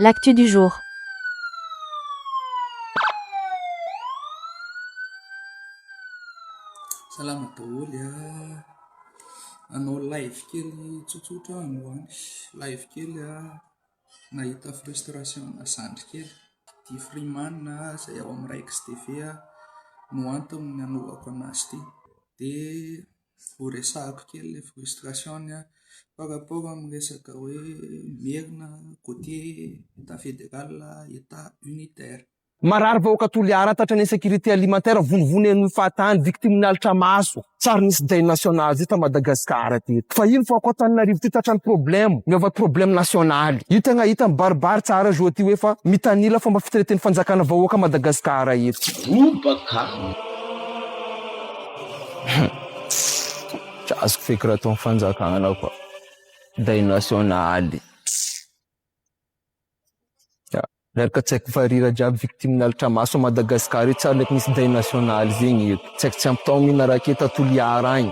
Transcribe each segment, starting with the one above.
L'actu du jour. Salama daholo anao live kely tsotsotra androany. Live kely nahita frustration zandry kely. Ty Freeman izay ao amin'ny Raix TV no antony nanaovako anazy ty. Dia voaresahako kely ilay frustration par rapport amin'ny resaka hoe merina côté état fédéral, état unitaire. Marary vahoaka toliara tatrany sécurité alimentaire vonivonen'ny fahatany victiminalitra maso tsary nisy deuil national zay ta Madagasikara teto. Fa ino fa ako Antananarivo ty tatrany problème, miova problème national. Io tegna hita baribary tsara zo ty hoe fa mitanila fomba fitreten'ny fanjakana vahoaka Madagasikara eto. Robaka. Azoko feky raha ataon'ny fanjakana koa. Deuil national. Miaraka tsy haiko varira jiaby victiminalitra maso a Madagasikara tsara leky misy deuil national zegny eto. Tsy haiko tsy ampy tao mihina raketa toliara agny.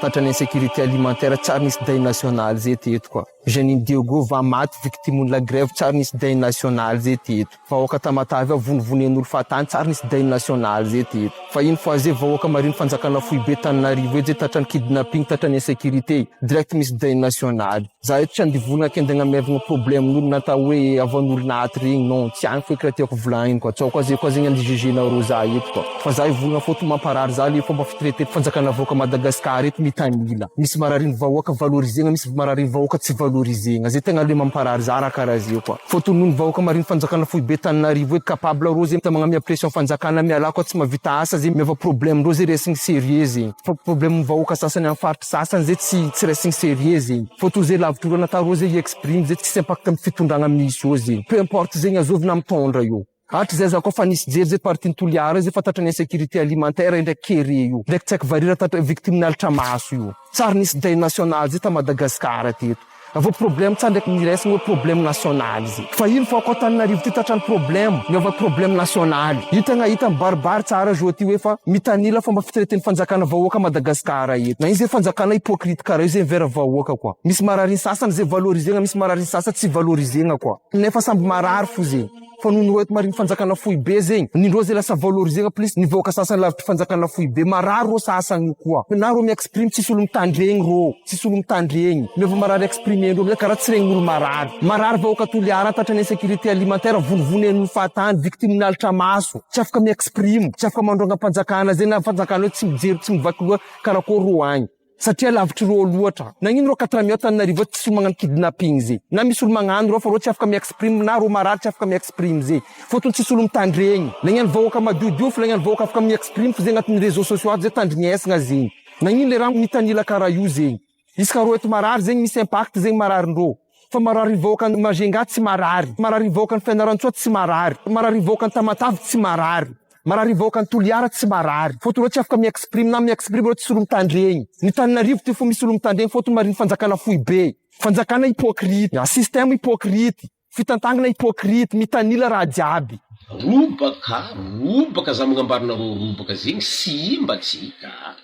Tatrany insécurité alimentaire tsara nisy deuil national zay teto koa. Janine Diogo va maty victime la grève tsara nisy deuil national zay teto. Vahoaka Tamatavy vonivonen'olo fahatany tsara nisy deuil national zay teto. Fa ino fa zay vahoaka mariny fanjakana Foibe Tananarivo eto zay tatrany kidnapping tatrany insécurité direct misy deuil national. Za eto tsy andivona kendegna mevagna problème n'olo natao hoe avan'olo naty regny non tsy agny feky raha tiako volagniny koa. Tsao koa zay koa zegny andi jugenareo za eto koa. Fa za ivolagna fôto mamparary za le fomba fitraité fanjakana vahoaka Madagasikara eto mitanila. Misy marariny vahoaka valorisegna, misy marariny vahoaka tsy valorisegna. Zay tegna le mamparary za raha karaha zay koa. Fôtony ny vahoaka mariny fanjakana Foibe Tananarivo eto capable rô zay ta magnamia pression fanjakana miala koa tsy mavita asa zay miava problème rô zay resiny sérieux zegny. Fa problème vahoaka sasany amin'ny faritry sasany zay tsy resiny sérieux zegny. Fôtony zay lavitry nata rô zay exprime zay tsy impact amin'ny fitondragna misy io zegny. Peu importe zegny azovina mitondra io. Hatry zay za koa fa nisy jery zay partiny toliara zay fa tatrany insécurité alimentaire ndraiky kere io. Ndraiky tsy haiko varira tatra victiminalitra maso io. Tsara nisy deuil national zay ta Madagasikara teto. Avô problème tsara ndraiky niresiny hoe problème national zay. Fa ino fa ako Antananarivo ty tatrany problème, miova problème national. Io tegna hita baribary tsara zo ty hoe fa mitanila fomba fitreten'ny fanjakana vahoaka Madagasikara eto. Na ino zay fanjakana hypocrite karaha io zay vera vahoaka koa. Misy marariny sasany zay valorisegna, misy marariny sasany tsy valorisegna koa. Nefa samby marary fo zegny. Fa nono eto mariny fanjakana Foibe zegny, nindrô zay lasa valorisegna plus ny vahoaka sasany lavitry fanjakana Foibe marary rô sasany io koa. Na rô mi-exprime tsisy olo mitandregny rô, tsisy olo mitandregny. Miova marary exprime ndrô karaha tsy regny olo marary. Marary vahoaka toliara tatrany insécurité alimentaire vonivonen'olo fahatany victiminalitra maso. Tsy afaka mi-exprime, tsy afaka mandronga fanjakana zay na fanjakana io tsy mijery, tsy mivaky loha karakory rô agny. Satria lavitry rô loatra. Nagnino rô 4 Tananarivo tsy olo magnano kidnapping zay. Na misy olo magnano rô fa rô tsy afaka mi-exprime na rô marary tsy afaka mi-exprime zay. Fôtony tsisy olo mitandregny. Nagnano vahoaka madiodio fa nagnano vahoaka afaka mi-exprime fa zay agnatin'ny réseaux sociaux zay tandrignesagna zegny. Nagnino le raha mitanila karaha io zegny. Isaka rô eto marary zegny misy impact zegny mararindrô. Fa marary vahoaka Majunga tsy marary. Marary vahoaka Fianarantsoa tsy marary. Marary vahoaka Tamatavy tsy marary. Marary vahoaka Toliara tsy marary. Fôtony rô tsy afaka mi-exprime na mi-exprime rô tsy olo mitandregny. Ny Tananarivo ty fo misy olo mitandregny fôtony mariny fanjakana Foibe. Fanjakana hypocrite, système hypocrite, fitantangana hypocrite, mitanila raha jiaby. Robaka za magnambarinareo robaka zegny simba tsika.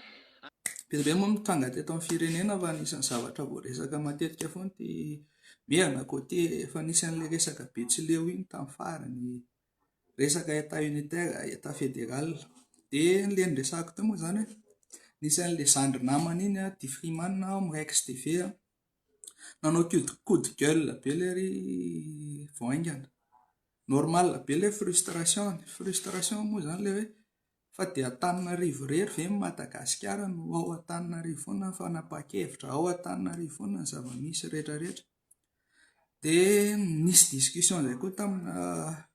Bebe moa mitanga teto amin'ny firenena fa anisan'ny zavatra voaresaka matetika foana ty merina côté efa nisan'le resaka Betsileo iny tamin'ny farany. Resaka état unitaire, état fédéral. Dia le nresahako tao moa zany hoe nisan'le zandry namana iny ty Freeman amin'ny Raix TV nanao coup de gueule be le ry voaingana. Normal be le frustration. Frustration moa zany le hoe fa dia Antananarivo rery ve Madagasikara no ao Antananarivo foana fanapa-kevitra, ao Antananarivo foana ny zava-misy rehetrarehetra. Dia nisy discussion zay koa tamina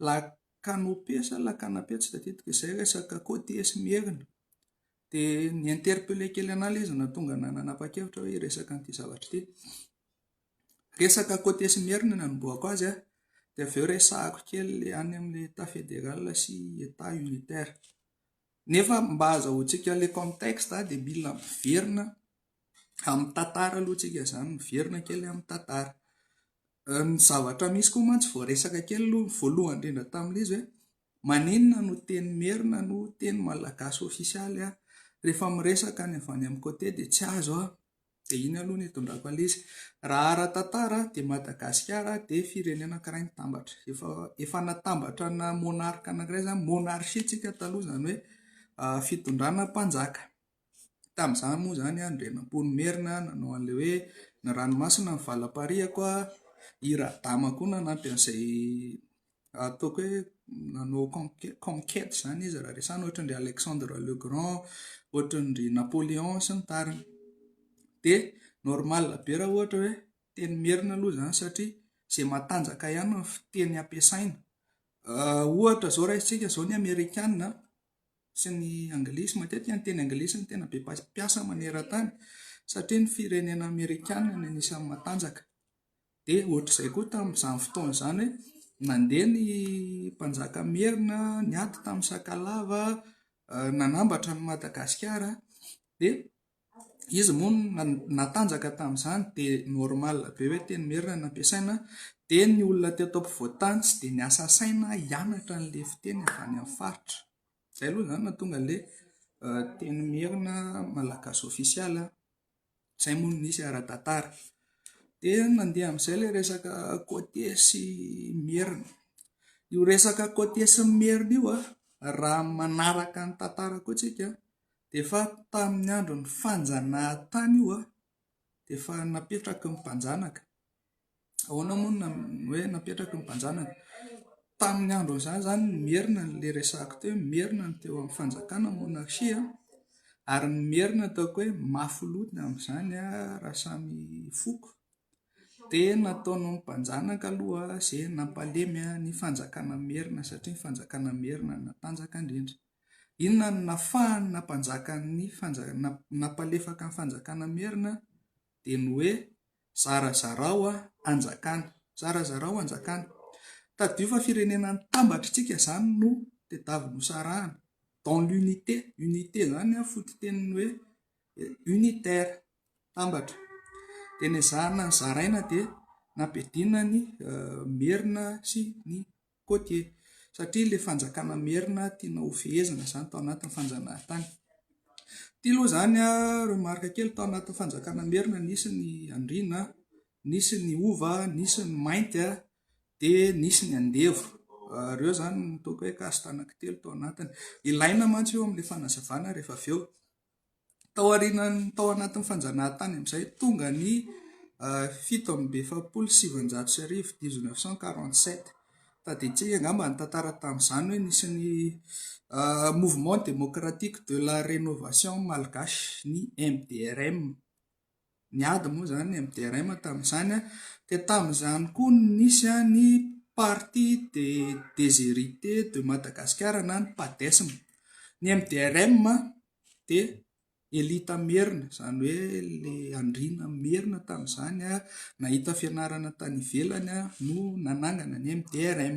Lakanopé sa Lakanapé tsy tadidiko izay resaka côté sy merina. Dia ny interpellé kely anazy izy natonga nanapa-kevitra hoe resaka an'ity zavatra ity. Resaka côté sy merina nanomboako azy dia avy eo resahako kely any amin'ny état fédéral sy état unitaire. Nefa mba azahoantsika le contexte dia mila miverina amin'ny tantara aloha tsika zany, miverina kely amin'ny tantara. Ny zavatra misy koa mantsy voaresaka kely aloha voalohany indrindra tamin'izy hoe maninona no teny merina no teny malagasy ofisialy rehefa miresaka any avy any amin'ny côté dia tsy azo Dia iny aloha no hitondrako an'izy. Raha ara-tantara dia Madagasikara dia firenena anankiray nitambatra. Efa natambatra na monarque anankiray zany, monarchie tsika taloha, zany hoe fitondrana mpanjaka. Tamin'izany moa zany Andrianampoinimerina nanao an'ilay hoe ny ranomasina ny valapariako i Radama koa nanampy an'izay ataoko hoe nanao conquête zany izy raha resahana, ohatran'ry Alexandre le Grand, ohatran'ry Napoléon sy ny tariny. Dia normal be raha ohatra hoe teny merina aloha zany, satria izay matanjaka ihany ny fiteny ampiasaina. Ohatra zao raisitsika zao ny Amerikanina sy ny anglisy, matetika ny teny anglisy ny tena be mpiasa maneran-tany, satria ny firenena Amerikanina no anisan'ny matanjaka. Dia ohatr'izay koa tamin'izany fotoana izany hoe nandeha ny mpanjaka merina niady tamin'ny Sakalava, nanambatra ny Madagasikara, dia izy moa natanjaka tamin'izany, dia normal be hoe teny merina no ampiasaina. Dia ny olona teto ampovoantany tsy dia niasa saina hianatra an'ilay fiteny avy any amin'ny faritra. Izay aloha zany nahatonga ilay teny merina malagasy ofisialy. Izay moa no nisy ara-tantara. Dia nandeha amin'izay ilay resaka côté sy merina. Io resaka côté sy merina io raha manaraka ny tantara koa tsika, dia efa tamin'ny andron'ny fanjanahantany io dia efa napetraky ny mpanjanaka. Ahoana moa hoe napetraky ny mpanjanaka? Tamin'ny andron'izany zany ny merina ilay resahako teo, merina ny teo amin'ny fanjakana monarchie, ary ny merina ataoko hoe mafy-loto amin'izany raha samy foko. Dia nataony mpanjanaka aloha izay nampalemy ny fanjakana merina, satria ny fanjakana merina natanjaka indrindra. Inona no nafahany nampalefaka ny fanjakana merina? Dia ny hoe zarazarao anjakana. Zarazarao anjakana. Tadio fa firenena nitambatra tsika zany no tedavy nosarahana. Dans l'unité. Unité zany fototeniny hoe unitaire, tambatra. Dia nezahana ny zaraina dia nampidinina ny merina sy ny côté, satria ilay fanjakana merina tiana ho fehezina zany tao anatin'ny fanjanahantany. Ity aloha zany remarque kely, tao anatin'ny fanjakana merina nisy ny andriana, nisy ny ova, nisy ny mainty, dia nisy ny andevo. Ireo zany nitaoko hoe caste anankitelo tao anatiny. Ilaina mantsy eo amin'ilay fanazavana rehefa avy eo. Tao anatin'ny fanjanahantany amin'izay tonga ny 7/7/1947. Tadiditsika angamba ny tantara tamin'izany hoe nisy ny mouvement démocratique de la rénovation malgache, ny MDRM. Niady moa zany ny MDRM tamin'izany. Dia tamin'izany koa nisy ny parti des héritiers de Madagascar na ny PADESM. Ny MDRM dia elita merina, izany hoe ilay andriana merina tamin'izany nahita fianarana tany ivelany no nanangana ny MDRM.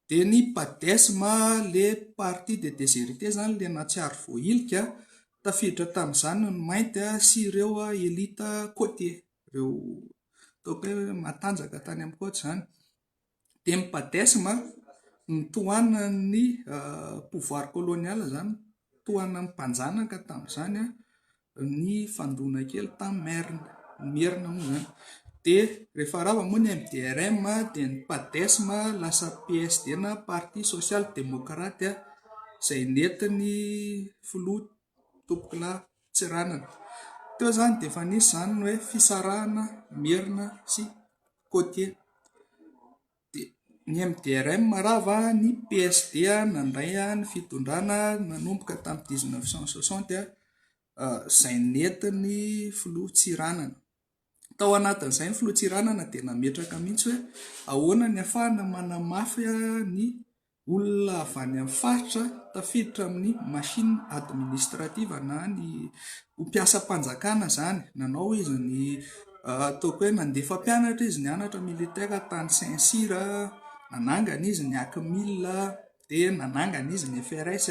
Dia ny PADESM, ilay parti des héritiers zany, ilay natsiaro voailika, tafiditra tamin'izany ny mainty sy ireo elita côté, ireo ataoko hoe matanjaka tany amin'ny côte zany. Dia ny PADESM nitohana ny pouvoir colonial zany, tohana ny mpanjanaka tamin'izany ny fandona kely tamin'ny merina moa zany. Dia rehefa rava moa ny MDRM dia ny PADESM lasa PSD na Parti Social Démocrate, izay nentin'ny filoha Topoklahy Tsiranana. Teo zany dia efa nisy zany hoe fisarahana merina sy côté. Ny MDRM rava, ny PSD nandray ny fitondrana nanomboka tamin'ny 1960, izay nentin'ny filoha Tsiranana. Tao anatin'izay ny filoha Tsiranana dia nametraka mihitsy hoe ahoana ny ahafahana manamafy ny olona avy any amin'ny faritra tafiditra amin'ny machine administrative na ny mpiasa-panjakana zany. Nanao izy ny ataoko hoe nandefa mpianatra izy nianatra militaire tany Saint-Cyr, nanangana izy ny ACMIL, dia nanangana izy ny FRS.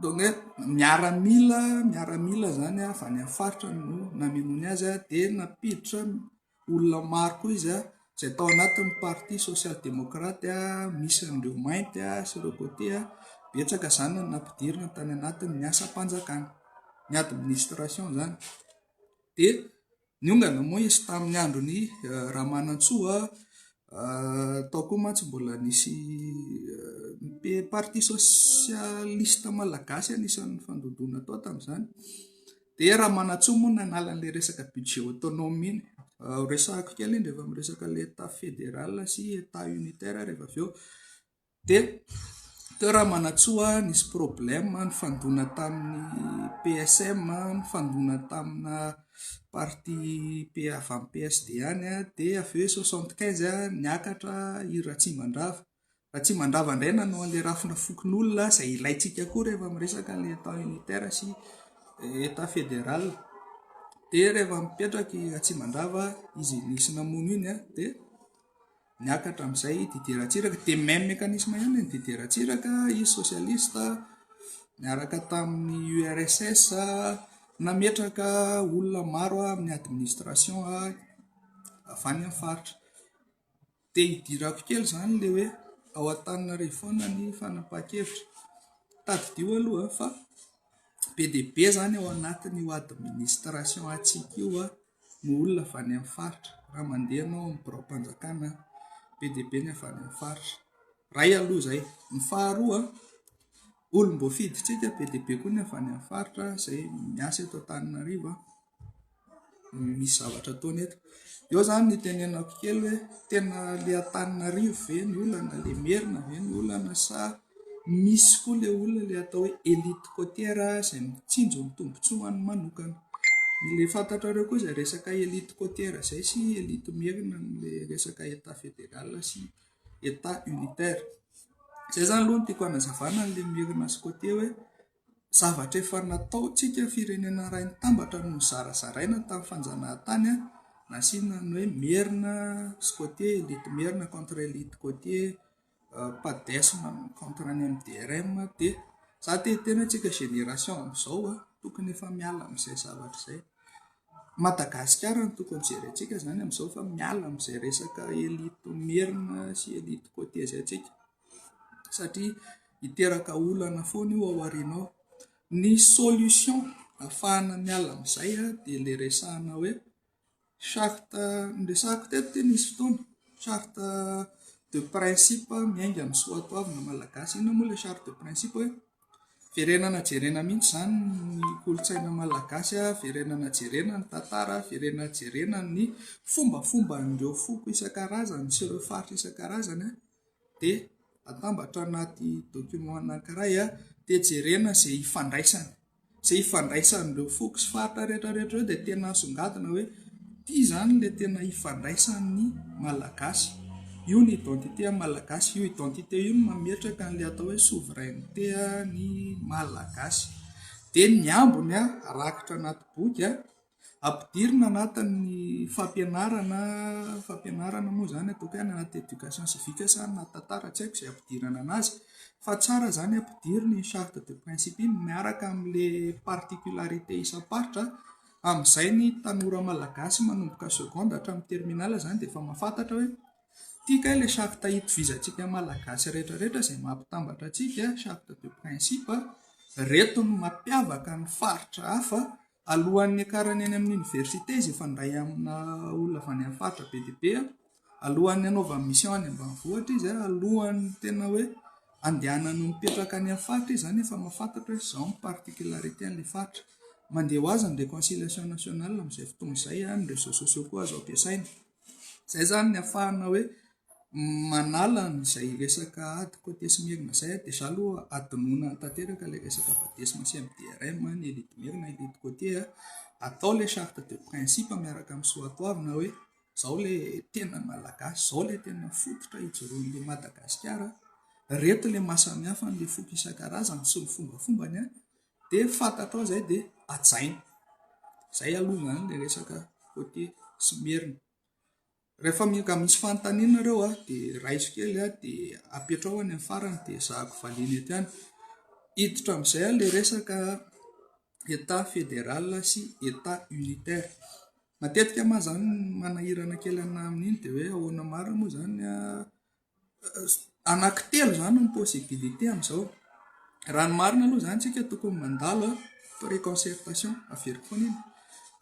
Donc miaramila zany avy any amin'ny faritra no namelony azy, dia napiditra olona maro koa izy izay tao anatin'ny Parti Social Démocrate, misy an'ireo mainty sy ireo côté, betsaka zany no nampidirina tany anatin'ny asa-panjakana, ny administration zany. Dia niongana moa izy tamin'ny androny Ramanantsoa tao koa mantsy mbola nisy parti socialiste malagasy anisan'ny fandodona tao tamin'izany. Dia Ramanantsoa moa nanala an'ilay resaka budget autonome iny. Resahako kely iny rehefa miresaka ilay état fédéral sy état unitaire rehefa avy eo. Dia teo Ramanantsoa nisy problème nifandona tamin'ny PSM, nifandona tamina parti avy amin'ny PSD any, dia avy eo 75 niakatra i Ratsimandrava. Ratsimandrava indray nanao an'ilay rafina fokon'olona izay ilaitsika koa rehefa miresaka ilay état unitaire sy état fédéral. Dia rehefa mipetraka i Ratsimandrava, izy nisy namono iny dia niakatra amin'izay Didier Ratsiraka. Dia même mécanisme ihany ny Didier Ratsiraka, izy socialiste, niaraka tamin'ny URSS, nametraka olona maro amin'ny administration avy any amin'ny faritra. Dia hidirako kely izany ilay hoe ao Antananarivo foana ny fanapahan-kevitra. Tadidio aloha fa be dia be izany ao anatin'ny administration antsika io no olona avy any amin'ny faritra. Raha mandeha ianao amin'ny birao-mpanjakana, be dia be ny avy any amin'ny faritra. Ray aloha izay. Ny faharoa, olom-boafidintsika be dia be koa ny avy any amin'ny faritra izay miasa eto Antananarivo, misy zavatra ataony eto. Eo izany ny tenenako kely hoe tena ilay Antananarivo ve ny olana, ilay Merina ve ny olana, sa misy koa ilay olona ilay atao hoe élite côtière izay mitsinjo ny tombotsoany manokana. Ilay fantatrareo koa izay resaka élite côtière izay sy élite Merina ilay resaka état fédéral sy état unitaire. Izay izany aloha no tiako hanazavana ilay Merina sy côté hoe zavatra efa nataontsika firenena iray nitambatra no zarazaraina tamin'ny fanjanahantany, nasiana ny hoe Merina sy côté, élite Merina contre élite côté, PADES contre ny MDRM. Dia za tena antsika génération amin'izao tokony efa miala amin'izay zavatra izay. Madagasikara no tokony jerentsika izany amin'izao, fa miala amin'izay resaka élite Merina sy élite côté izay antsika, satria hiteraka olana foana io ao aorianao. Ny solution ahafahana miala amin'izay dia ilay resahana hoe charte, resahako teto nisy fotoana, charte de principe miainga amin'ny soatoavina malagasy. Ina moa ilay charte de principe hoe firenena jerena mihitsy izany ny kolontsaina malagasy, firenena jerena ny tantara, firenena jerena ny fombafomba n'ireo foko isan-karazany sy ireo faritra isan-karazany, dia atambatra anaty document anankiray, dia jerena izay ifandraisan'ireo foko sy faritra rehetrarehetra eo, dia tena asongadina hoe ity izany ilay tena ifandraisan'ny malagasy. Io ny identité malagasy, io identité io no mametraka an'ilay atao hoe souveraineté ny malagasy. Dia ny ambony rakitra anaty boky, ampidirina anatin'ny fampianarana moa izany ataoko hoe anaty éducation civique sa anaty tantara, tsy haiko izay ampidirana anazy, fa tsara izany ampidirina ny charte de principe miaraka amin'ilay particularité isamparitra. Amin'izay ny tanora malagasy manomboka seconde hatramin'ny terminale izany dia efa mahafantatra hoe tika ilay charte hitovizantsika malagasy rehetrarehetra izay mampitambatra antsika, charte de principe, reto no mampiavaka ny faritra hafa alohan'ny akarany any amin'ny université izy ifandray amina olona avy any amin'ny faritra be dia be, alohan'ny anaovany mission any ambanivohitra izy, alohan'ny tena hoe andehanany mipetraka any amin'ny faritra izy zany efa mahafantatra hoe izao ny particularité an'ilay faritra. Mandeha ho azy ny réconciliation nationale amin'izay fotoana izay, ny réseaux sociaux koa azo ampiasaina. Izay zany ny ahafahana hoe manala n'izay resaka ady côté sy Merina izay, dia za aloha adinoina tanteraka ilay resaka PADES sy MDRM, ny élite Merina, élite côté, atao ilay charte de principe miaraka amin'ny soatoavina hoe izao ilay tena malagasy, izao ilay tena fototra hijoroan'ilay Madagasikara, reto ilay mahasamihafa n'ilay foko isan-karazany sy ny fombafombany, dia fantatra ao izay dia ajaina. Izay aloha izany ilay resaka côté sy Merina. Rehefa misy fanontaniana ireo dia raiso kely dia apetrao any amin'ny farany dia zahako valiana eto ihany. Hiditra amin'izay ilay resaka état fédéral sy état unitaire. Matetika ma zany manahirana kely ana amin'iny dia hoe ahoana marina moa zany anankitelo izany ny possibilité amin'izao. Raha ny marina aloha izany tsika tokony mandalo préconcertation, averiko foana iny,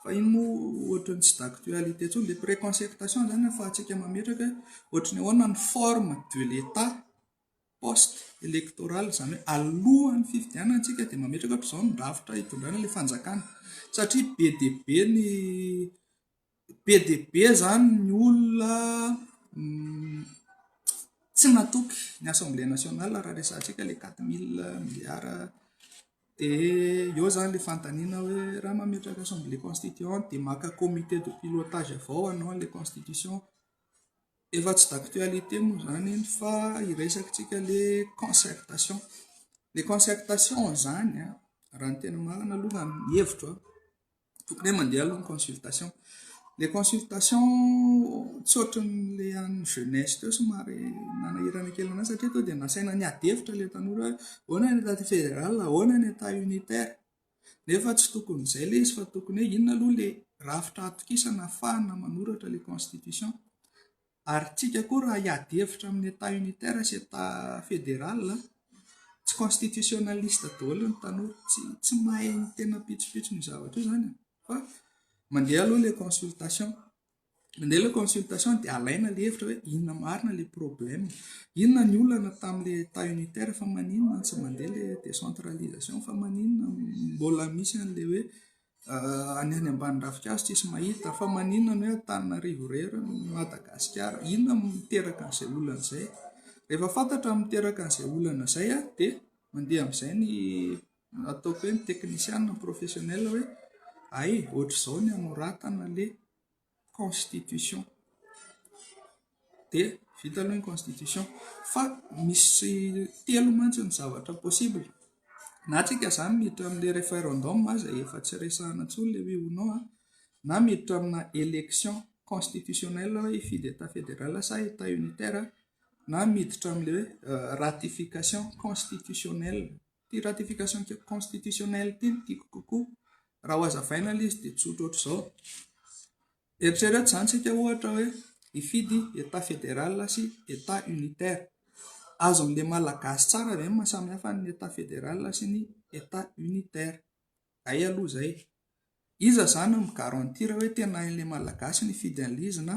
Fa iny moa ohatran'ny tsy d'actualité intsony le préconcertation zany ahafahantsika mametraka ohatran'ny ahoana ny forme de l'état post électoral zany hoe alohan'ny fifidianantsika dia mametraka ohatra izao ny rafitra hitondrana ilay fanjakana satria be dia be zany ny olona tsy natoky ny assemblée nationale raha resantsika ilay 4 000 milliards dia eo zany ilay fantaniana hoe raha mametraka assemblée constituante dia maka comité de pilotage avao anao an'ilay constitution. Efa tsy d'actualité moa zany iny fa iresakitsika ilay concertation. Les concertations zany raha ny tena marina aloha ny hevitro tokony hoe mandeha aloha ny consultation. Les consultations tsy ohatran'ilay an'ny jeunesse teo somary nanahirana kely anazy satria tao dia nasaina ny adevitra ilay tanora hoe ahoana ny état fédéral, ahoana ny état unitaire. Nefa tsy tokony izay ilay izy fa tokony hoe inona aloha ilay rafitra atokisana ahafahana manoratra ilay constitution. Ary tsika koa raha hiadevitra amin'ny état unitaire sy état fédéral tsy constitutionnaliste daholo ny tanora, tsy mahay ny tena pitsopitso ny zavatra io zany fa mandeha aloha ilay consultation. Mandeha ilay consultation dia alaina ilay hevitra hoe inona marina ilay problème, inona ny olana tamin'ilay état unitaire fa maninona tsy mandeha ilay décentralisation, fa maninona mbola misy an'ilay hoe any ambany rafikazo tsisy mahita, fa maninona ny hoe Antananarivo rera Madagasikara, inona miteraka an'izay olana izay. Rehefa fantatra miteraka an'izay olana izay dia mandeha amin'izay ny ataoko hoe ny technicien professionnel hoe ay ohatr'izao ny anoratana ilay constitution dia vita aloha ny constitution. Fa misy 3 mantsy ny zavatra possible na tsika zany miditra amin'ilay référendum izay efa tsy resahana intsony ilay oui ou non, na miditra amina élection constitutionnelle hoe hifidy état fédéral sa état unitaire, na miditra amin'ilay hoe ratification constitutionnelle. Ty ratification constitutionnelle ty tiako kokoa raha ho azavaina ilay izy dia tsotra ohatr'izao. Eritrereto zany tsika ohatra hoe hifidy état fédéral sy état unitaire. Azo amin'ilay malagasy tsara ve mahasamihafa ny état fédéral sy ny état unitaire? Ay aloha izay. Iza zany migarantira hoe tena ilay malagasy ny fidy an'ilay izy na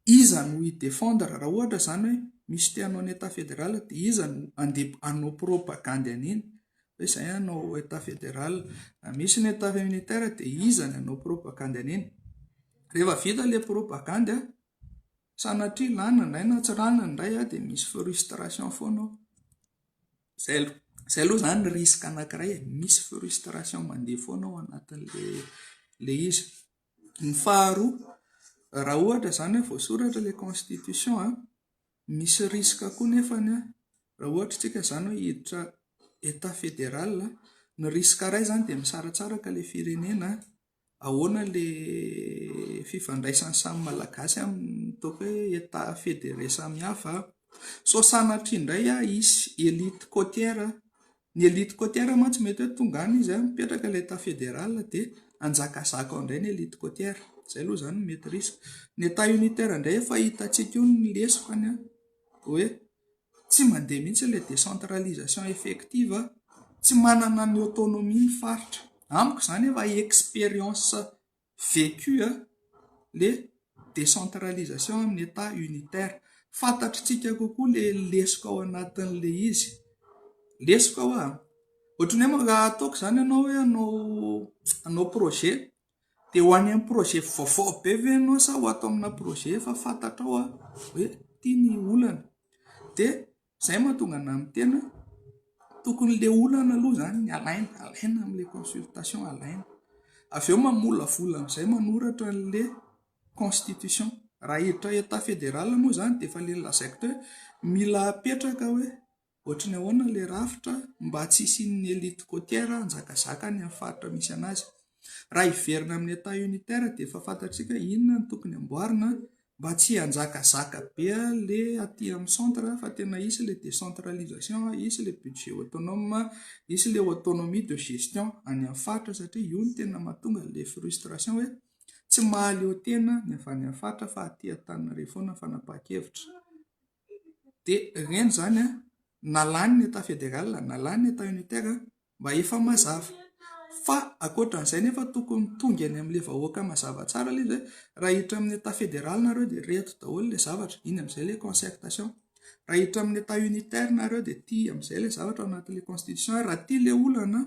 iza no hidefendre raha ohatra zany hoe misy te hanao ny état fédéral dia iza no andeha hanao propagande an'iny hoe izay hanao état fédéral, misy ny état unitaire dia iza ny hanao propagande an'iny. Rehefa vita ilay propagande sanatria lana indray na tsy rana indray dia misy frustration foana ao. Izay aloha zany ny risque anankiray, misy frustration mandeha foana ao anatin'ilay izy. Ny faharoa, raha ohatra zany hoe voasoratra ilay constitution misy risque koa nefany raha ohatra tsika zany hoe hiditra état fédéral, ny risque iray zany dia misaratsaraka ilay firenena ahoana ilay fifandraisan'ny samy malagasy amin'ny toaka hoe état fédéré samihafa. So sanatria indray isy élite côtière, ny élite côtière mantsy mety hoe tonga any izy mipetraka ilay état fédéral dia anjakazaka ao indray ny élite côtière. Izay aloha zany mety risque. Ny état unitaire indray efa hitantsika io ny lesokany hoe tsy mandeha mihitsy ilay décentralisation effective, tsy manana ny autonomie ny faritra. Amiko zany efa expérience vécue le décentralisation amin'ny état unitaire. Fantatritsika kokoa le lesoko ao anatin'ilay izy. Lesoko ao ohatrany hoe raha ataoko zany ianao hoe hanao projet dia ho any amin'ny projet vaovao be ve ianao sa ho atao amina projet efa fantatrao hoe tia ny olana. Dia izay mahatonga ana amin'ny tena tokony ilay olana aloha zany ny alaina amin'ilay consultation alaina. Avy eo mamolavola amin'izay manoratra an'ilay constitution. Raha hiditra état fédéral moa zany dia efa ilay lazaiko teo hoe mila apetraka hoe ohatrany ahoana ilay rafitra mba tsy hisian'ny élite côtière hanjakazaka any amin'ny faritra misy anazy. Raha hiverina amin'ny état unitaire dia efa fantatsika inona ny tokony amboarina mba tsy hanjakazaka be ilay aty amin'ny centre fa tena hisy ilay décentralisation, hisy ilay budget autonome, hisy ilay autonomie de gestion any amin'ny faritra satria io ny tena mahatonga ilay frustration hoe tsy mahaleo tena ny avy any amin'ny faritra fa aty Antananarivo foana fanapahan-kevitra. Dia ireny zany nalany ny état fédéral, nalany ny état unitaire mba efa mazava fa akoatran'izay nefa tokony tonga any amin'ilay vahoaka mazava tsara ilay izy hoe raha hiditra amin'ny état fédéral nareo dia reto daholo ilay zavatra, iny amin'izay ilay concertation. Raha hiditra amin'ny état unitaire nareo dia tia amin'izay ilay zavatra ao anatin'ilay constitution. Raha tia ilay olana,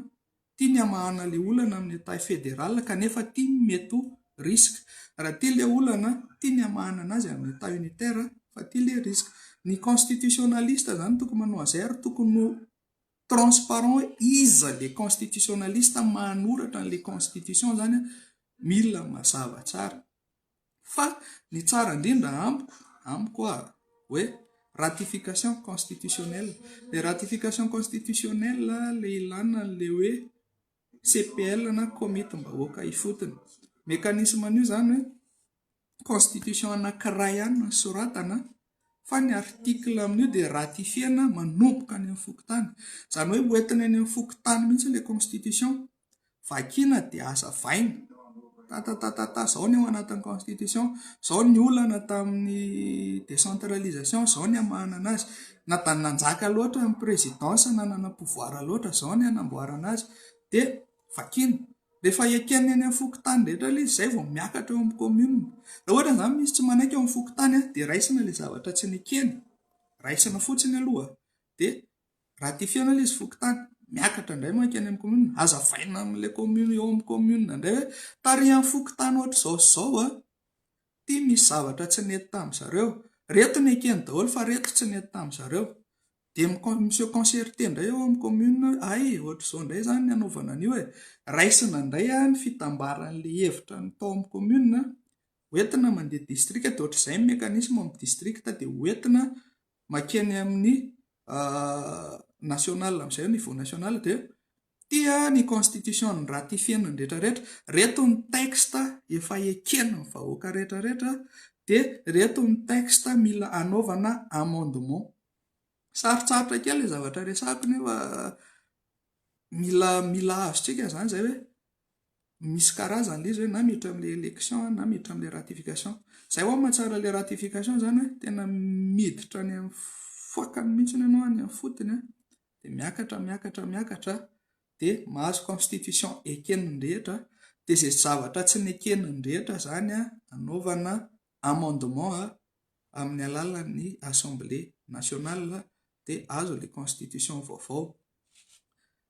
tia ny hamahana ilay olana amin'ny état fédéral kanefa tia mety ho risque. Raha tia ilay olana, tia ny hamahana anazy amin'ny état unitaire fa tia ilay risque. Ny constitutionnaliste zany tokony manao an'izay ary tokony transparent hoe iza le constitutionnaliste manoratra n'ilay constitution zany mila mazava tsara. Fa ny tsara indrindra amiko hoe ratification constitutionnelle. Le ratification constitutionnelle le ilana le hoe CPL na komitim-bahoaka ifotony. Mécanisme an'io zany hoe constitution anankiray ihany no soratana fa ny article amin'io dia ratifiena manomboka any amin'ny fokotany. Izany hoe hoentina any amin'ny fokotany mihitsy ilay constitution, vakiana dia hazavaina. Zao ny ao anatin'ny constitution, zao ny olana tamin'ny décentralisation, zao ny hamahana anazy. Nanjaka loatra amin'ny présidence, nanana pouvoir loatra, zao ny hanamboarana azy. Dia vakiana. Rehefa ekeny any amin'ny fokotany rehetra ilay izy, izay vao miakatra eo amin'ny commune. Raha ohatra izany misy tsy manaiky eo amin'ny fokotany dia raisina ilay zavatra tsy nekeny, raisina fotsiny aloha, dia ratifiana ilay izy fokotany, miakatra indray manko any amin'ny commune, hazavaina amin'ilay commune eo amin'ny commune indray hoe tary amin'ny fokotany ohatr'izao tia misy zavatra tsy nety tamin'ny zareo, reto nekeny daholo fa reto tsy nety tamin'ny zareo. Dia monsieur concerté indray eo amin'ny commune, ohatr'izao indray zany ny anaovana an'io hoe raisina indray ny fitambaran'ilay hevitra ny tao amin'ny commune, hoentina mandeha district, dia ohatr'izay mécanisme amin'ny district dia hoentina makeny amin'ny national amin'izay niveau national. Dia tia ny constitution ny ratifiena ny rehetrarehetra, reto ny texte efa ekena ny vahoaka rehetrarehetra, dia reto ny texte mila anaovana amendement. Sarotsarotra kely ilay zavatra resahako nefa mila azontsika izany izay hoe misy karazany ilay izy hoe na miditra amin'ilay élection na miditra amin'ilay ratification. Izay ho mahatsara ilay ratification zany hoe tena miditra any amin'ny foakany mihitsy ianao any amin'ny fotony, dia miakatra dia mahazo constitution ekeniny rehetra, dia izay zavatra tsy nekeniny rehetra zany anaovana amendement amin'ny alalan'ny assemblée nationale, dia azo ilay constitution vaovao.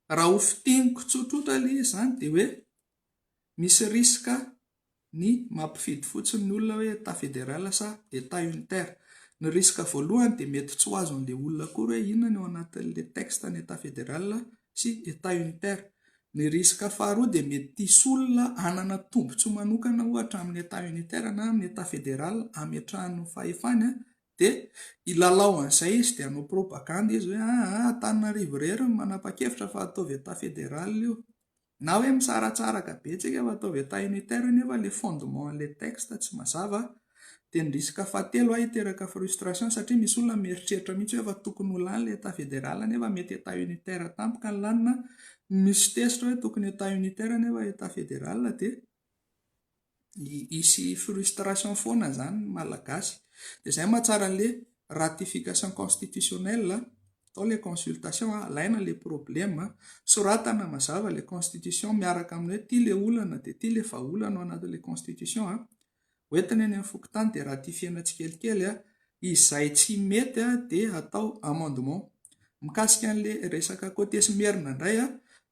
Raha ho fitiniko tsotsotra ilay izy zany dia hoe misy risque ny mampifidy fotsiny ny olona hoe état fédéral sa état unitaire. Ny risque voalohany dia mety tsy ho azon'ilay olona akory hoe inona ny ao anatin'ilay texte ny état fédéral sy état unitaire. Ny risque faharoa dia mety hisy olona hanana tombotsoa manokana ohatra amin'ny état unitaire na amin'ny état fédéral hametrahany fahefany, dia ilalao an'izay izy dia hanao propagande izy hoe Antananarivo irery no manapa-kevitra fa ataovy état fédéral io, na hoe misaratsaraka betsika fa ataovy état unitaire nefa ilay fondement ilay texte tsy mazava. Dia ny risque fahatelo hiteraka frustration satria misy olona mieritreritra mihitsy hoe efa tokony ho lany ilay état fédéral nefa mety état unitaire tampoka ny lanina, misy tesitra hoe tokony état unitaire nefa état fédéral, dia hisy frustration foana zany malagasy. Dia izay mahatsara ilay ratification constitutionnelle, atao ilay consultation, alaina ilay problème, soratana mazava ilay constitution miaraka amin'ny hoe tia ilay olana dia tia ilay vahaolana ao anatin'ilay constitution, hoentina any amin'ny fokotany dia ratifiena tsikelikely, izay tsy mety dia atao amendement. Mikasika an'ilay resaka côté Smerina indray,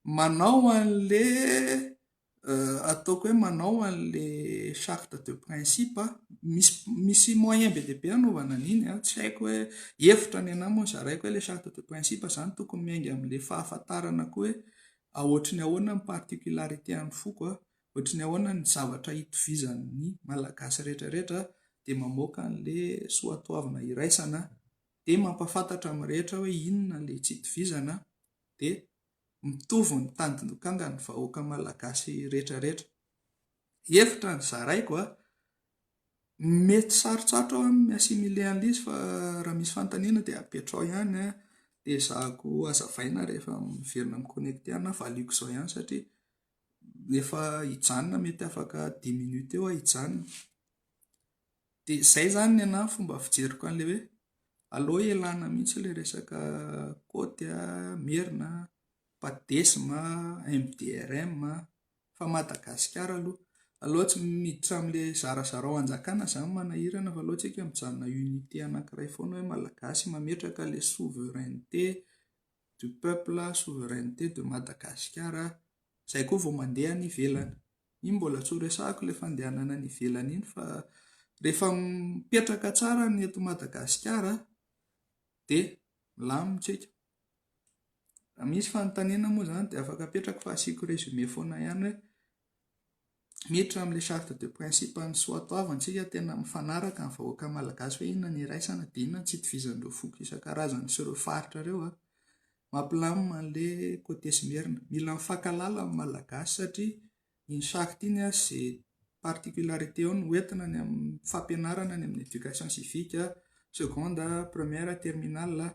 manao an'ilay ataoko hoe manao an'ilay charte de principe, misy moyen be dia be anaovana an'iny, tsy haiko hoe hevitra ny anahy moa zaraiko hoe ilay charte de principe zany tokony miainga amin'ilay fahafantarana koa hoe ohatry ny ahoana ny particularité an'ny foko, ohatry ny ahoana ny zavatra hitovizan'ny malagasy rehetrarehetra, dia mamoaka an'ilay soatoavina iraisana, dia mampafantatra amin'ny rehetra hoe inona ilay tsy hitovizana, dia mitovy ny tandinokanga ny vahoaka malagasy rehetrarehetra. Hevitra ny zaraiko mety sarotsarotra miasimile an'ilay izy fa raha misy fanontaniana dia apetrao ihany, dia zahako hazavaina rehefa miverina miconnecté na valiako izao ihany satria rehefa hijanona mety afaka 10 minutes eo hijanona. Dia izay zany ny anahy fomba fijeriko an'ilay hoe aleo ialana mihitsy ilay resaka côte Merina Padesma, MDRM, fa Madagasikara aloha tsy miditra amin'ilay zarazara ao anjakana zany manahirana fa aloha tsika mijanona unité anankiray foana hoe malagasy mametraka ilay souveraineté du peuple, souveraineté de Madagascar, izay koa vao mandeha any ivelany. Iny mbola tsy ho resahako ilay fandehanana any ivelany iny fa rehefa mipetraka tsara ny eto Madagasikara dia milamina tsika. Raha misy fanontaniana moa izany dia afaka apetraka fa asiako résumé foana ihany hoe miditra amin'ilay charte de principe ny soatoavantsika tena mifanaraka amin'ny vahoaka malagasy hoe inona ny iraisana dia inona ny tsy itovizan'ireo foko isan-karazany sy ireo faritra ireo. Mampilamina an'ilay côté Smerina. Mila mifankalala amin'ny malagasy satria iny charte iny izay particularité ao no entina ny amin'ny fampianarana ny amin'ny éducation civique seconde, première, terminale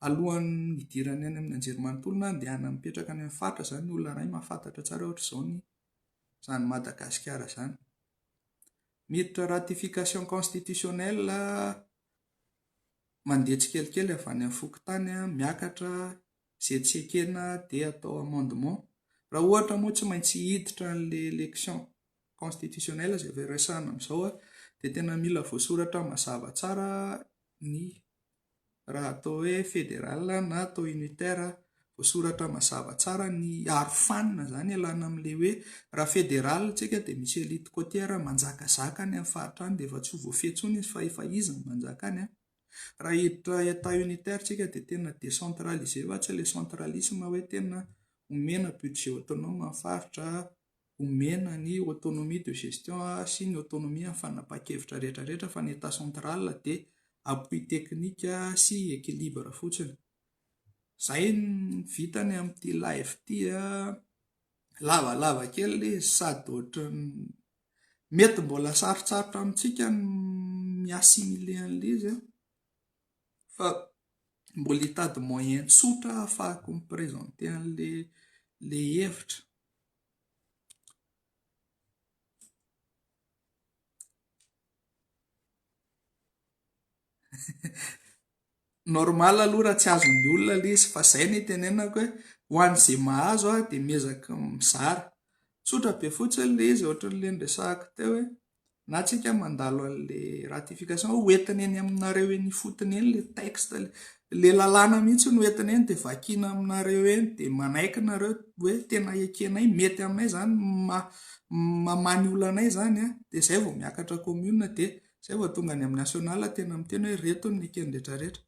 alohan'ny hidirany any amin'ny anjerimanontolo na andehana mipetraka any amin'ny faritra izany ny olona iray mahafantatra tsara ohatr'izao ny zany Madagasikara zany. Miditra ratification constitutionnelle mandeha tsikelikely avy any amin'ny fokontany miakatra izay tsy ekena dia atao amendement. Raha ohatra moa tsy maintsy hiditra an'ilay élection constitutionnelle izay efa resahana amin'izao dia tena mila voasoratra mazava tsara ny raha atao hoe fédéral na atao unitaire, voasoratra mazava tsara ny arofanina zany ialana amin'ilay hoe raha fédéral tsika dia misy élite côtière manjakazaka any amin'ny faritra any dia efa tsy ho voafehy intsony izy fa efa izy no manjaka any. Raha hiditra état unitaire tsika dia tena décentralisé fa tsy ilay centralisme hoe tena omena budget autonome amin'ny faritra, omena ny autonomie de gestion sy ny autonomie amin'ny fanapahan-kevitra rehetrarehetra fa ny état central dia appui technique sy équilibre fotsiny. Izay ny vitany amin'ity l'AFT lavalava kely ilay sady ohatran'ny mety mbola sarotsarotra amintsika ny miassimiler an'ilay izy fa mbola hitady moyen tsotra ahafahako miprésenter an'ilay hevitra. Normal aloha raha tsy azon'ny olona ilay izy fa izay ny tenenako hoe ho an'izay mahazo dia miezaka mizara. Tsotra be fotsiny ilay izy ohatran'ilay niresahako teo hoe na tsika mandalo an'ilay ratification ho entina eny aminareo eny fotony eny ilay texte, ilay lalàna mihitsy no entina eny dia vakiana aminareo eny dia manaiky nareo hoe tena ekenay mety aminay zany mamany olanay zany dia izay vao miakatra commune dia izay vao tonga any amin'ny national tena miteny hoe reto ny ekeny rehetrarehetra.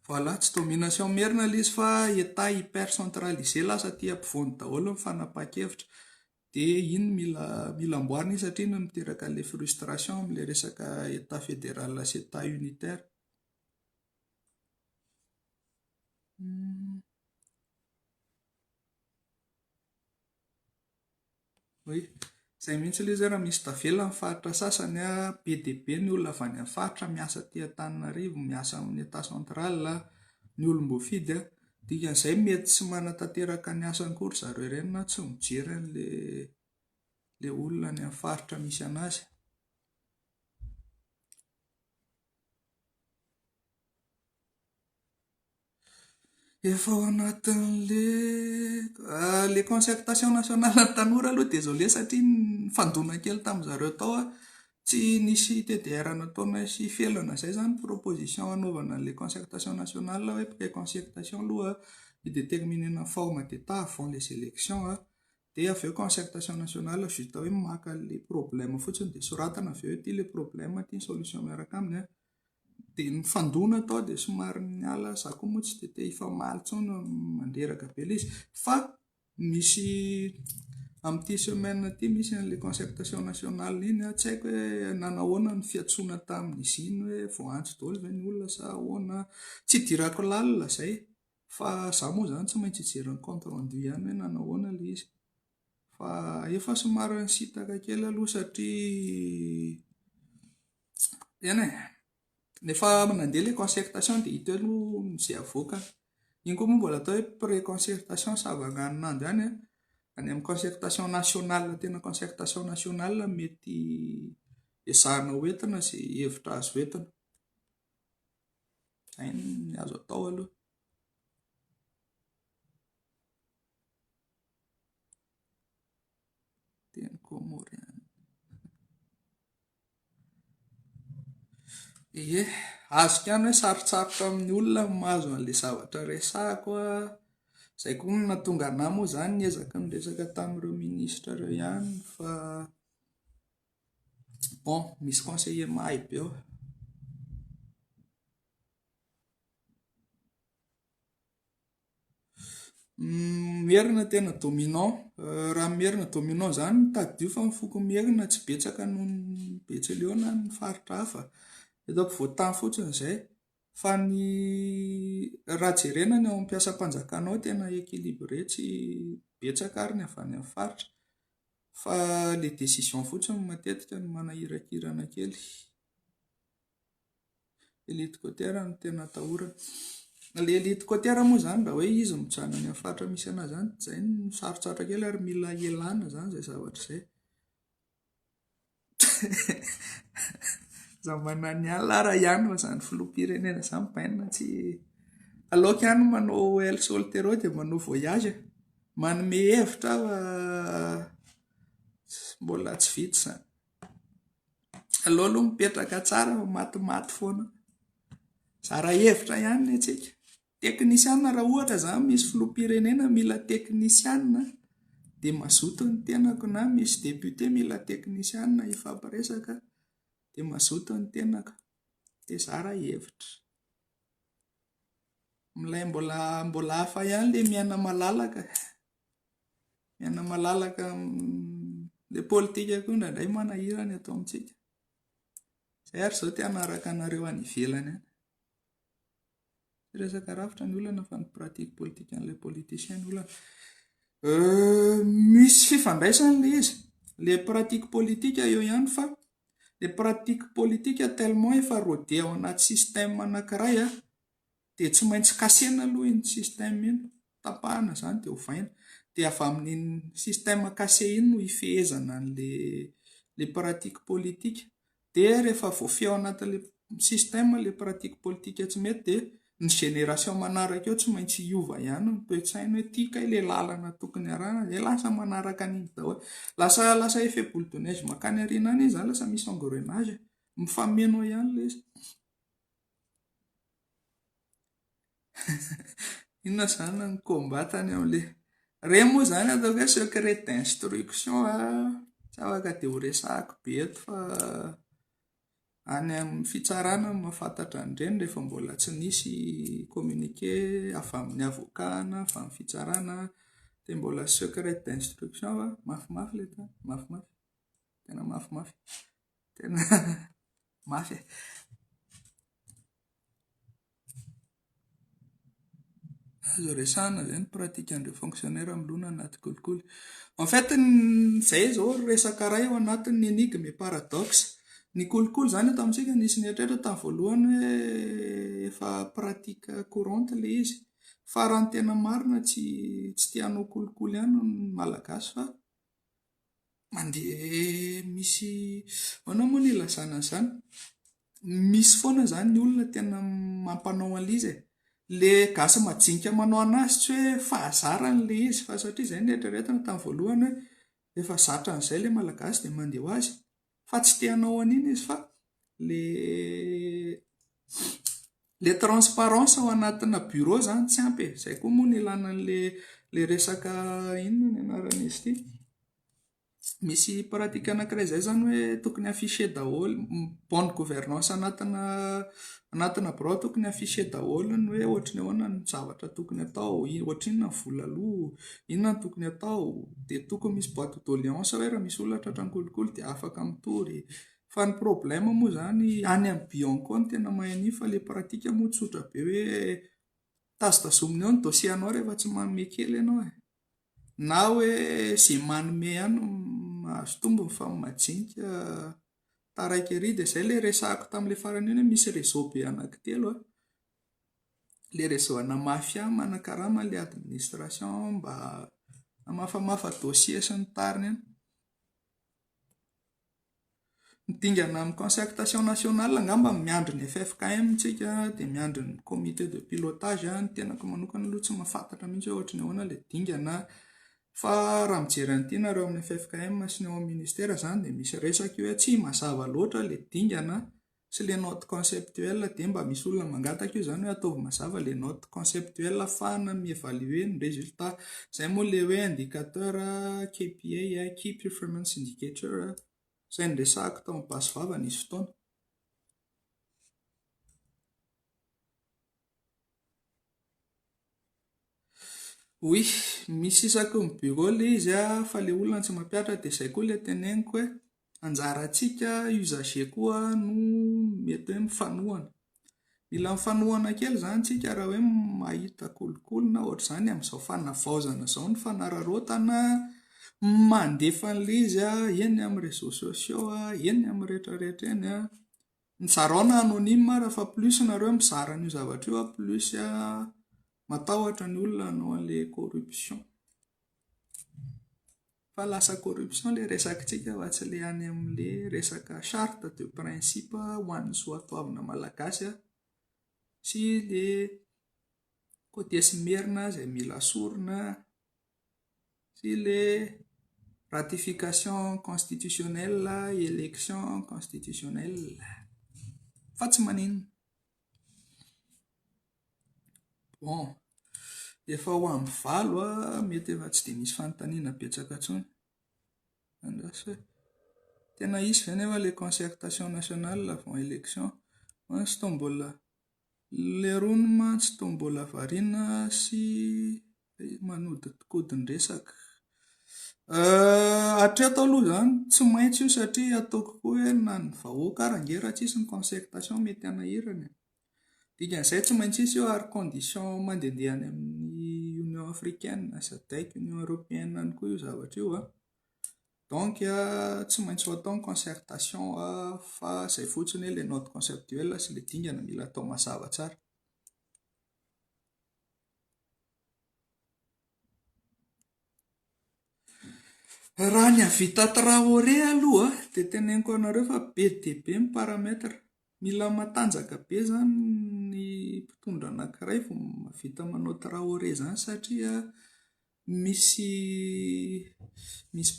Voilà, tsy domination merina ilay izy fa état hyper centralisé lasa aty ampovoany daholo ny fanapahan-kevitra dia iny mila amboarina izy satria no miteraka ilay frustration amin'ilay resaka état fédéral sy état unitaire. Izay mihitsy ilay izy raha misy tavela amin'ny faritra sasany be dia be ny olona avy any amin'ny faritra miasa aty Antananarivo, miasa amin'ny état central, ny olom-boafidy dikan'izay mety tsy manatanteraka ny asany kory zareo ireny na tsy mijery an'ilay olona any amin'ny faritra misy anazy. Efa ao anatin'ilay concertation nationale ny tanora aloha désolé satria ny fandona kely tamin'izareo tao tsy nisy TDR nataona sy felona izay zany proposition hanaovana an'ilay concertation nationale hoe pré-concertation aloha hidéterminena forme d'état avant les élections dia avy eo concertation nationale juste hoe maka ilay problème fotsiny dia soratana avy eo ity ilay problème ity ny solution miaraka aminy dia ny fandona tao dia somary miala za koa moa tsy dia te hifamaly intsony mandreraka be ilay izy fa misy amin'ity semaine ity misy an'ilay concertation nationale iny tsy haiko hoe nanahoana ny fiantsoana tamin'izy iny hoe vao antso daholo ve ny olona sa ahoana, tsy dirako lalina izay fa za moa zany tsy maintsy hijery ny compte rendu ihany hoe nanahoana ilay izy fa efa somary nisitaka kely aloha satria tena nefa nandeha ilay concertation dia hita eo aloha izay avoaka. Iny koa moa mbola atao hoe pré-concertation savagnanonandro ihany any amin'ny concertation nationale tena concertation nationale mety ezahana hoentina izay hevitra azo entina. Zay ny azo atao aloha. Teny Komoriana. Ie, azo kany hoe sarotsarotra amin'ny olona mahazo an'ilay zavatra resahako a. Zay koa no nahatonga anahy moa zany niezaka miresaka tamin'ireo minisitra ireo ihany fa bon, misy conseiller mahay be ao. Merina tena dominant. Raha merina dominant zany taddio fa mifoky merina tsy betsaka noho ny Betsileo na ny faritra hafa. Hitako voatany fotsiny izay. Fa ny raha jerena ny ao amin'ny mpiasam-panjakana ao tena équilibré, tsy betsaka ary ny avy any amin'ny faritra. Fa les décisions fotsiny matetika no manahirakirana kely. Elite Kotera no tena atahorana. Ilay elite Kotera moa zany raha hoe izy mijanona any amin'ny faritra misy anazy zany, izay no sarotsarotra kely ary mila ialana zany izay zavatra izay. Zamanany alina raha ihany fa izany filoham-pirenena izany bainina tsy aloka ihany manao El Soltero dia manao voyage, manome hevitra fa mbola tsy vita izany. Aleo aloha mipetraka tsara fa matimaty foana. Zara hevitra ihany ny antsika. Teknisiana raha ohatra izany misy filoham-pirenena mila teknisiana dia mazoto ny tenako, na misy député mila teknisiana ifampiresaka dia mazoto ny tenako. Dia zara hevitra. Milay mbola hafa ihany ilay miaina malalaka. Miaina malalaka ilay politika koa indraindray manahirana atao amintsika. Izay ary izao te hanaraka anareo any ivelany any. Resaka rafitra ny olana fa ny pratika politika an'ilay politicien ny olana. Misy fifandraisany ilay izy. Ilay pratika politika eo ihany fa ilay pratika politika tellement efa rodé ao anaty système anankiray dia tsy maintsy kasena aloha iny système iny. Tapahana izany dia ovaina. Dia avy amin'ny système kase iny no ifehezana an'ilay pratika politika. Dia rehefa voafehy ao anatin'ilay système ilay pratika politika tsy mety dia ny génération manaraka eo tsy maintsy hiova ihany ny toe-tsaina hoe tika ilay lalana tokony arahana dia lasa manaraka an'iny daholo. Lasa effet boule de neige makany aoriana any izy zany, lasa misy engrenage. Mifameno ihany ilay izy. Inona izany ny kombatany amin'ilay. Ireny moa izany ataoko hoe secret d'instruction tsy afaka dia ho resahako be eto fa any amin'ny fitsarana mahafantatra an'ireny rehefa mbola tsy nisy communiqué avy amin'ny avocat na avy amin'ny fitsarana dia mbola secret d'instruction fa mafimafy ilay tany, mafimafy. Tena mafimafy. Tena mafy. Azo resahana izay ny pratikan'ireo fonctionnaire milona anaty kolikoly. En fait, izay izao resaka iray ao anatin'ny énigme et paradoxe. Ny kolikoly izany eto amintsika nisy nieritreritra tamin'ny voalohany hoe efa pratika courante ilay izy. Fa raha ny tena marina tsy tia hanao kolikoly ihany ny malagasy fa mandeha misy ahoana moa ny ilazana an'izany. Misy foana izany ny olona tena mampanao an'ilay izy. Le gasy majinika manao anazy tsy hoe fahazarana ilay izy fa satria izay nieritreretana tamin'ny voalohany hoe efa zatra an'izay ilay malagasy dia mandeha ho azy. Fa tsy te hanao an'iny izy fa le transparence ao anatina bureau zany tsy ampy. Izay koa moa ny ilana an'ilay resaka inona ny anaran'izy ity. Misy pratika anankiray izay zany hoe tokony afficher daholo bonne gouvernance anatina birao tokony afficher daholo ny hoe ohatrany ahoana ny zavatra tokony atao, ohatrinona ny vola aloha, inona ny tokony atao, dia tokony misy boîte de doléance hoe raha misy olona tratran'ny kolikoly dia afaka mitory. Fa ny problème moa izany any amin'ny Bianco ny tena mahay an'iny fa ilay pratika moa tsotra be hoe tazotazomina eo ny dossier-anao rehefa tsy manome kely ianao e. Na hoe izay manome ihany mahazo tombony fa majinika taraiky ery. Dia izay ilay resahako tamin'ilay farany iny hoe misy réseau be anankitelo. Ilay réseau ana mafia manakarama ilay administration mba hamafamafa dossier sy ny tariny any. Dingana amin'ny concertation nationale angamba miandry ny FFKM tsika dia miandry ny comité de pilotage ny tenako manokana aloha tsy mahafantatra mihitsy hoe ohatran'ny ahoana ilay dingana fa raha mijery an'ity nareo amin'ny FFKM sy ny ao amin'ny ministera izany dia misy resaka hoe tsy mazava loatra ilay dingana sy ilay note conceptuelle dia mba misy olona mangataka io izany hoe ataovy mazava ilay note conceptuelle ahafahana mievalue ny résultat izay moa ilay hoe indicateur KPI Key Performance Indicator izay nresahako tao amin'ny basy vava nisy fotoana. Oui, misy isaky ny bureau ilay izy fa ilay olona tsy mampiatra dia izay koa ilay teneniko hoe anjarantsika usager koa no mety hoe mifanohana. Mila mifanohana kely izany tsika raha hoe mahita kolokolona ohatr'izany amin'izao fanavaozana izao ny fanararaotana mandefa an'ilay izy eny amin'ny réseaux sociaux eny amin'ny rehetrarehetra eny nizaraona anonyme raha fa plus nareo mizara an'io zavatra io plus matahotra ny olona hanao an'ilay corruption. Fa lasa corruption ilay resakantsika fa tsy ilay any amin'ilay resaka charte de principe ho an'ny soatoavina malagasy sy ilay côté simerina izay mila sorona sy ilay ratification constitutionnelle élection constitutionnelle fa tsy maninona. Bon, efa ho amin'ny valo mety efa tsy dia misy fanontaniana betsaka intsony. Andraso hoe tena isy ve nefa ilay concertation nationale avant élection sy toa mbola lerono mantsy toa mbola variana sy manodikodin-dresaka. Hatreto aloha izany tsy maintsy io satria ataoko koa hoe na ny vahoaka ary angera tsisy ny concertation mety hanahirana. Dikan'izay tsy maintsy izy io ary condition mandehandeha any amin'ny Union africaine SADC Union européenne any koa io zavatra io donc tsy maintsy ho atao ny concertation fa izay fotsiny ilay note conceptuelle sy ilay dingana mila atao mazava tsara. Raha ny havita Traoré aloha dia teneniko anareo fa be dia be ny parametra. Mila matanjaka be izany ny mpitondra anankiray vao mahavita manao Traoré izany satria misy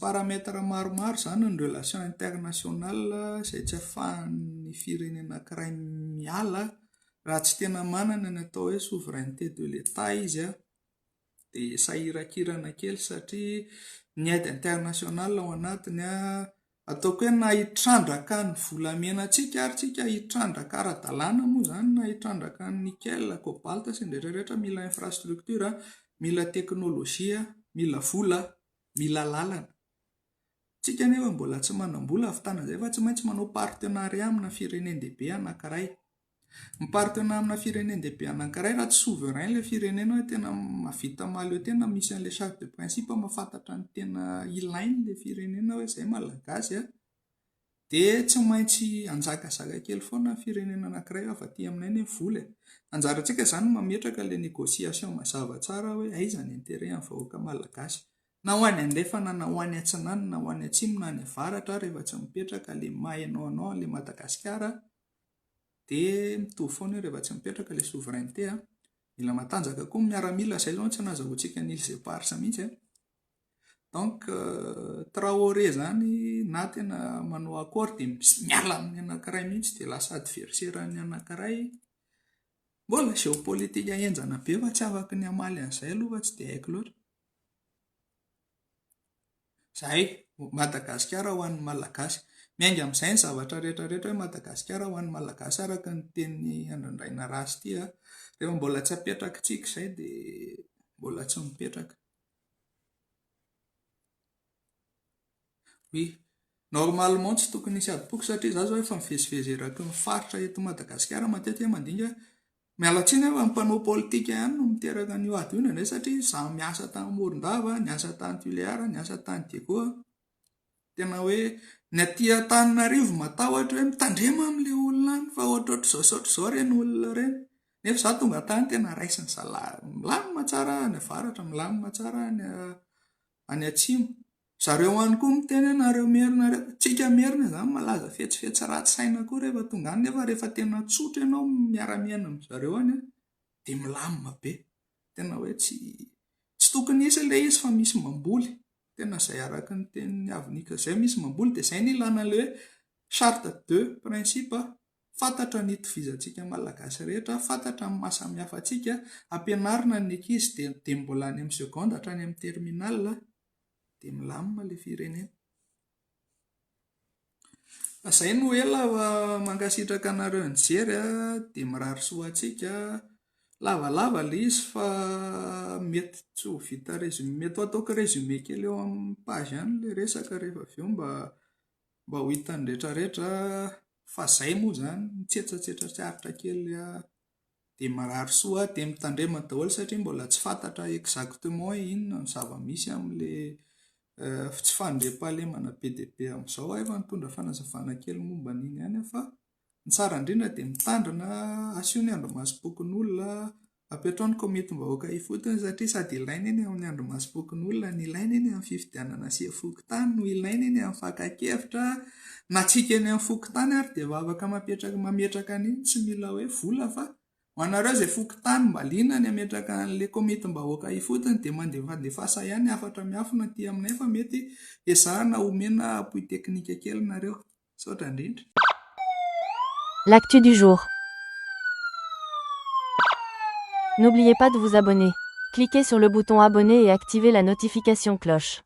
parametra maromaro izany ny relation internationale izay tsy ahafahan'ny firenena anankiray miala raha tsy tena manana ny atao hoe souveraineté de l'État izy dia sahirakirana kely satria ny aide internationale ao anatiny ataoko hoe na hitrandraka ny volamenantsika ary tsika hitrandraka ara-dalàna moa izany na hitrandraka ny nickel, cobalt sy ny rehetrarehetra mila infrastructure, mila teknôlôjia, mila vola, mila lalana. Tsika nefa mbola tsy manam-bola ahavitana izay fa tsy maintsy manao partenariat amina firenendehibe anankiray. Mipartenariat amina firenendehibe anankiray raha tsy souverain ilay firenena hoe tena mahavita mahaleo tena misy an'ilay charte de principe mahafantatra ny tena ilainy ilay firenena hoe izay malagasy dia tsy maintsy anjakazaka kely foana ny firenena anankiray fa aty aminay ny vola. Anjarantsika izany mametraka ilay négociation mazava tsara hoe aiza ny intérêt amin'ny vahoaka malagasy. Na ho any andefana, na ho any atsinana, na ho any atsimo, na any avaratra rehefa tsy mipetraka ilay mahainao anao ilay Madagasikara dia mitovy foana rehefa tsy mipetraka ilay souveraineté. Mila matanjaka koa miaramila izay izao tsy nahazahoantsika ny Ilse Parsa mihitsy. Donc Traoré izany na tena manao accord dia miala amin'ny anankiray mihitsy dia lasa adversaire-ny anankiray. Mbola géopolitique enjana be fa tsy afaka ny hamaly an'izay aloha fa tsy dia haiko loatra. Izay Madagasikara ho an'ny malagasy. Miainga amin'izay ny zavatra rehetrarehetra hoe Madagasikara ho an'ny malagasy araka ny tenin'ny Andrindraina Rasy ity rehefa mbola tsy hapetraka tsika izay dia mbola tsy mipetraka. Oui, normalement tsy tokony hisy adipoka satria izaho zao efa mivezivezy eraky ny faritra eto Madagasikara matetika mandinga miala tsiny fa ny mpanao politika ihany no miteraka an'io ady io indray satria izaho miasa tany Morondava, niasa tany Tuléar, niasa tany Diego tena hoe ny aty Antananarivo matahotra hoe mitandrema amin'ilay olona any fa ohatrohatr'izao ireny olona ireny. Nefa izaho tonga tany tena raisiny zalahy milamina tsara any avaratra, milamina tsara any atsimo. Zareo ihany koa miteny anareo merina rehefa tsika merina izany malaza fetsifetsy ratsy-saina koa rehefa tonga any nefa rehefa tena tsotra ianao miara-miaina amin'izareo any dia milamina be. Tena hoe tsy tokony hisy ilay izy fa misy mamboly. Tena izay araka ny tenin'ny avinika izay misy mamboly dia izay no ilana ilay hoe charte de principe. Fantatra ny itovizantsika malagasy rehetra, fantatra ny mahasamihafa antsika, ampianarina ny ankizy dia mbola any amin'ny seconde hatrany amin'ny terminal dia milamina ilay firenena. Izay no ela mankasitraka anareo nijery dia mirary soa antsika. Lavalava ilay izy fa mety tsy ho vita résumé, mety ho ataoko résumé kely eo amin'ny page ihany ilay resaka rehefa avy eo mba ho hitan'ny rehetrarehetra. Fa izay moa izany mitsetsatsetsatra kely dia marary soa dia mitandrema daholo satria mbola tsy fantatra exactement inona ny zava-misy amin'ilay tsy fandriam-pahalemana be dia be amin'izao. Efa nitondra fanazavana kely momba an'iny ihany fa ny tsara indrindra dia mitandrina, asio ny andro masom-pokon'olona, ampiatrao ny komitim-bahoaka ifotony satria sady ilaina eny amin'ny andro masom-pokon'olona, ny ilaina eny amin'ny fifidianana sy fokotany, no ilaina eny amin'ny faka-kevitra. Na tsika eny amin'ny fokotany ary dia afaka mametraka an'iny, tsy mila hoe vola fa ho anareo izay fokotany mba liana ny ametraka an'ilay komitim-bahoaka ifotony dia mandefandefasa ihany afatra miafina aty aminay fa mety ezahana omena appui teknika kely nareo. Saotra indrindra. L'actu du jour. N'oubliez pas de vous abonner. Cliquez sur le bouton abonner et activez la notification cloche.